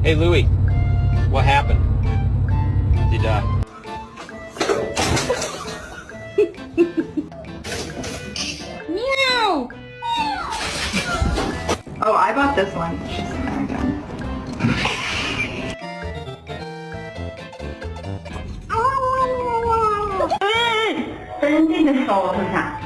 Hey, Louie, what happened? Did he die? Meow! Oh, I bought this one. It's just kind of done. 生气的手，我想。